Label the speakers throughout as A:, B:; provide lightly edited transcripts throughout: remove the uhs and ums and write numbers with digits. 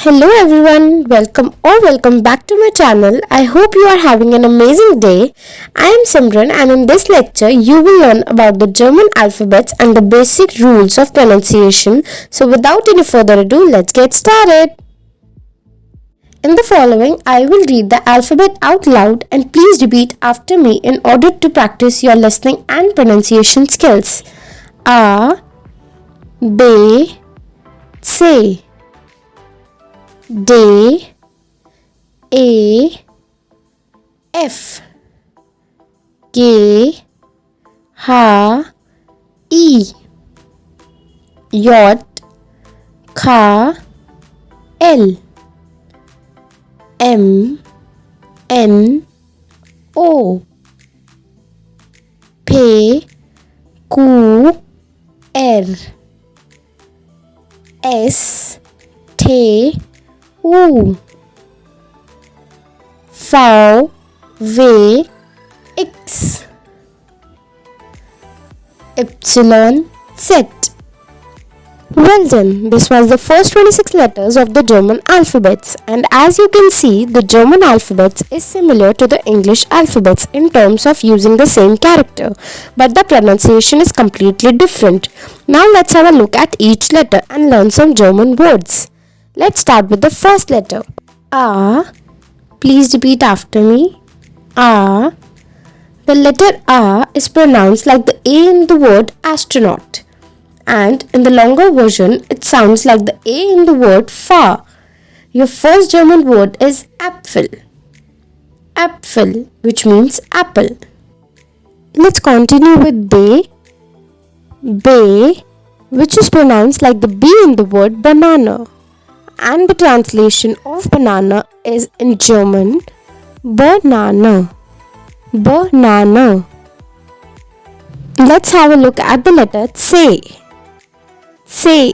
A: Hello everyone, welcome back to my channel. I hope you are having an amazing day. I am Simran and in this lecture you will learn about the German alphabets and the basic rules of pronunciation. So without any further ado, let's get started. In the following, I will read the alphabet out loud and please repeat after me in order to practice your listening and pronunciation skills. A, B, C, D, E, F, G, H, I, J, K, L, M, N, O, P, Q, R, S, T, U, V, W, X, Y, Z. Well done, this was the first 26 letters of the German alphabets, and as you can see, the German alphabets is similar to the English alphabets in terms of using the same character, but the pronunciation is completely different. Now let's have a look at each letter and learn some German words. Let's start with the first letter. A. Please repeat after me. A. The letter A is pronounced like the A in the word astronaut. And in the longer version, it sounds like the A in the word far. Your first German word is Apfel. Apfel, which means apple. Let's continue with B. B, which is pronounced like the B in the word banana. And the translation of banana is in German Banane. Banane. Let's have a look at the letter C. C,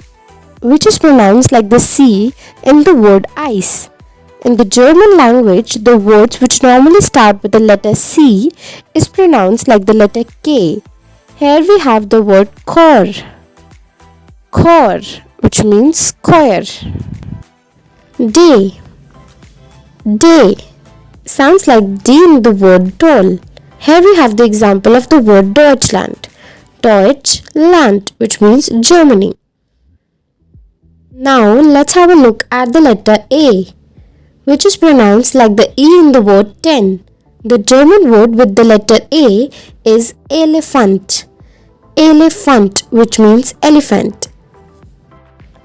A: which is pronounced like the C in the word ice. In the German language, the words which normally start with the letter C is pronounced like the letter K. Here we have the word Chor. Chor, which means choir. D. D sounds like D in the word doll. Here we have the example of the word Deutschland. Deutschland, which means Germany. Now let's have a look at the letter A, which is pronounced like the E in the word 10. The German word with the letter A is Elephant. Elephant, which means elephant.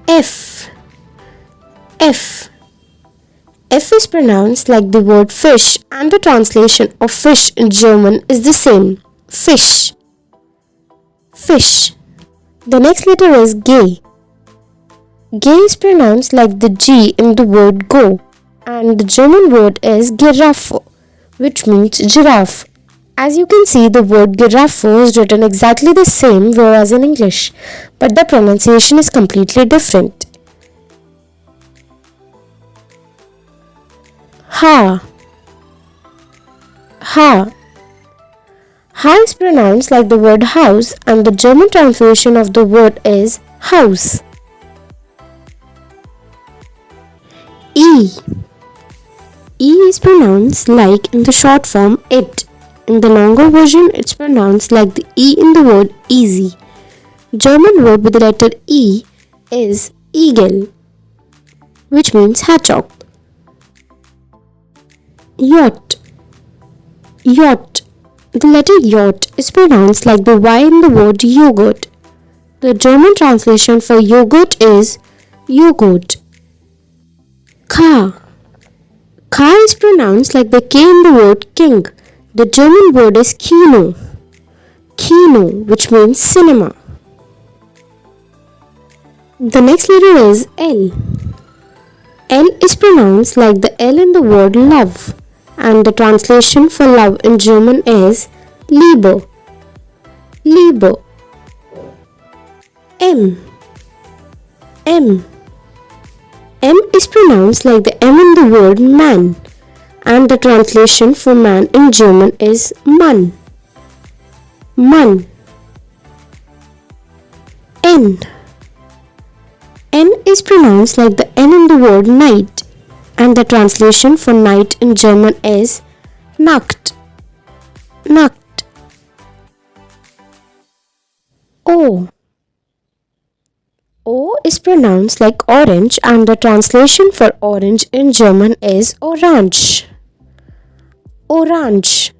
A: F. F. F is pronounced like the word fish and the translation of fish in German is the same. Fish. Fish. The next letter is G. G is pronounced like the G in the word go and the German word is Giraffe, which means giraffe. As you can see, the word giraffe is written exactly the same whereas in English, but the pronunciation is completely different. Ha. Ha. Ha is pronounced like the word house and the German translation of the word is house. E. E is pronounced like in the short form it. In the longer version, it's pronounced like the E in the word easy. German word with the letter E is Igel, which means hedgehog. Yacht. Yacht. The letter yacht is pronounced like the Y in the word yogurt. The German translation for yogurt is yogurt. Ka. Ka is pronounced like the K in the word king. The German word is Kino. Kino, which means cinema. The next letter is L. L is pronounced like the L in the word love. And the translation for love in German is Liebe. Liebe. M. M. M is pronounced like the M in the word man. And the translation for man in German is Mann. Mann. N. N is pronounced like the N in the word night, and the translation for night in German is Nacht. Nacht. O. O is pronounced like orange, and the translation for orange in German is Orange. Orange.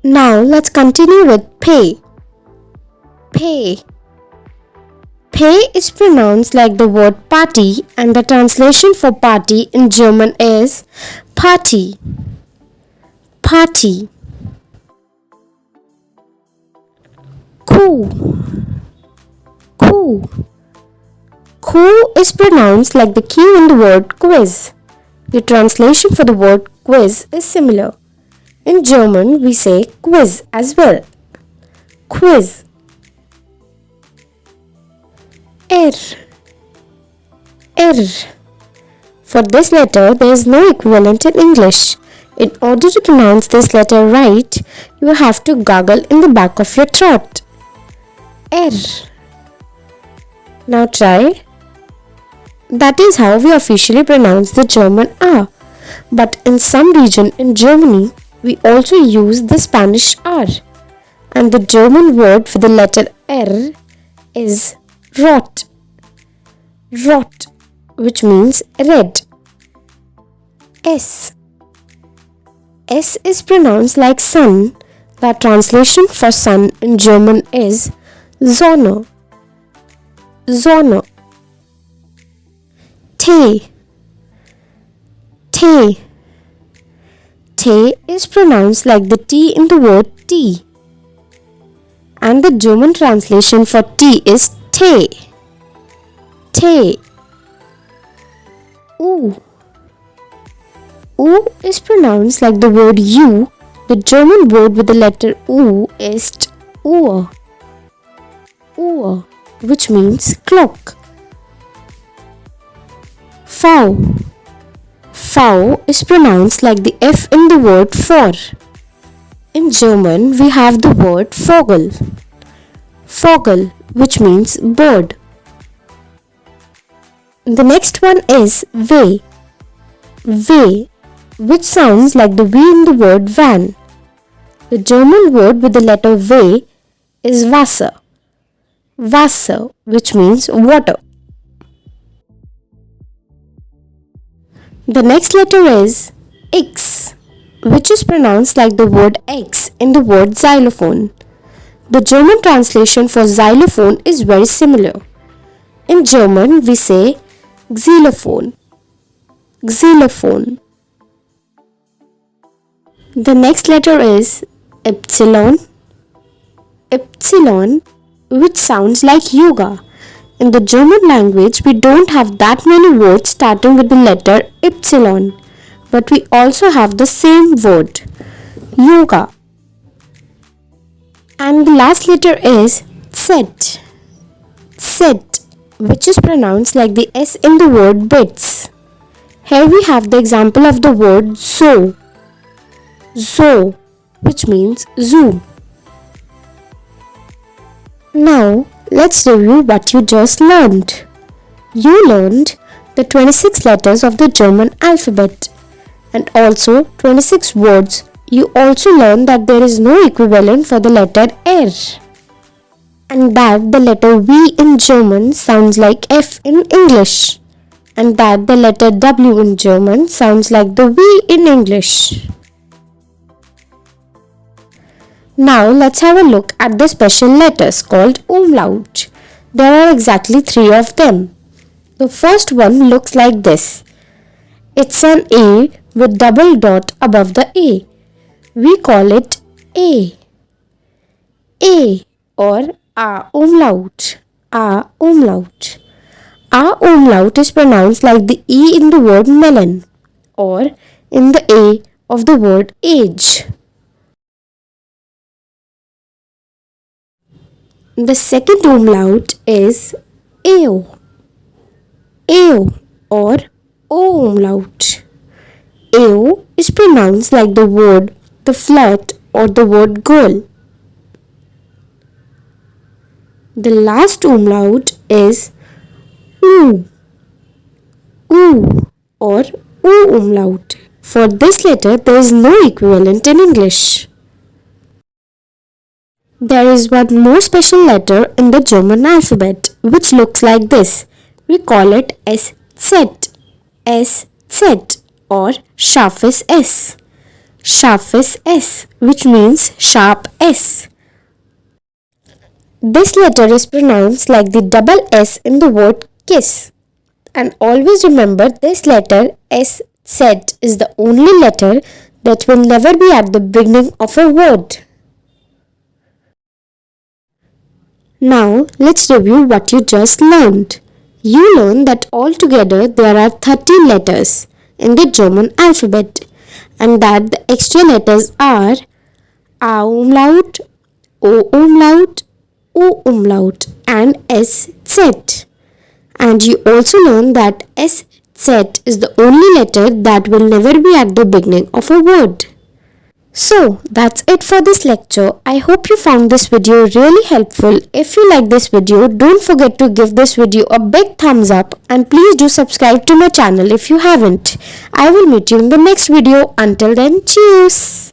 A: Now let's continue with pay. Pay. Pay is pronounced like the word party, and the translation for party in German is Party. Party. Kuh. Kuh. Kuh is pronounced like the Q in the word quiz. The translation for the word quiz is similar. In German, we say quiz as well. Quiz. R. R. For this letter, there is no equivalent in English. In order to pronounce this letter right, you have to gargle in the back of your throat. R. Now try. That is how we officially pronounce the German A. But in some region in Germany, we also use the Spanish R. And the German word for the letter R is rot. Rot, which means red. S. S is pronounced like sun. The translation for sun in German is Sonne. Sonne. Tee. Tee. Tee is pronounced like the T in the word tea. And the German translation for tea is Tee. Tee. U. U is pronounced like the word U. The German word with the letter U is Uhr. Uhr, which means clock. V. V is pronounced like the F in the word for. In German, we have the word Vogel. Vogel, which means bird. The next one is V. V, which sounds like the V in the word van. The German word with the letter V is Wasser. Wasser, which means water. The next letter is X, which is pronounced like the word X in the word xylophone. The German translation for xylophone is very similar. In German, we say xylophone. Xylophone. The next letter is Epsilon. Epsilon, which sounds like yoga. In the German language, we don't have that many words starting with the letter Epsilon, but we also have the same word, yoga. And the last letter is Z. Z, which is pronounced like the S in the word bits. Here we have the example of the word zoo. Zoo, which means zoo. Now, let's review what you just learned. You learned the 26 letters of the German alphabet and also 26 words. You also learned that there is no equivalent for the letter R and that the letter V in German sounds like F in English and that the letter W in German sounds like the V in English. Now let's have a look at the special letters called umlaut. There are exactly 3 of them. The first one looks like this. It's an A with double dot above the A. We call it A. A or A umlaut. A umlaut. A umlaut is pronounced like the E in the word melon or in the A of the word age. The second umlaut is AO. AO or O umlaut. AO is pronounced like the word the flirt or the word girl. The last umlaut is oo, oo or oo umlaut. For this letter, there is no equivalent in English. There is one more special letter in the German alphabet which looks like this. We call it SZ, SZ or scharfes S. Scharfes S, which means sharp S. This letter is pronounced like the double S in the word kiss. And always remember, this letter SZ is the only letter that will never be at the beginning of a word. Now let's review what you just learned. You learned that altogether there are 30 letters in the German alphabet and that the extra letters are A umlaut, O umlaut, U umlaut and SZ. And you also learned that SZ is the only letter that will never be at the beginning of a word. So that's it for this lecture. I hope you found this video really helpful. If you like this video, don't forget to give this video a big thumbs up and please do subscribe to my channel if you haven't. I will meet you in the next video. Until then, cheers!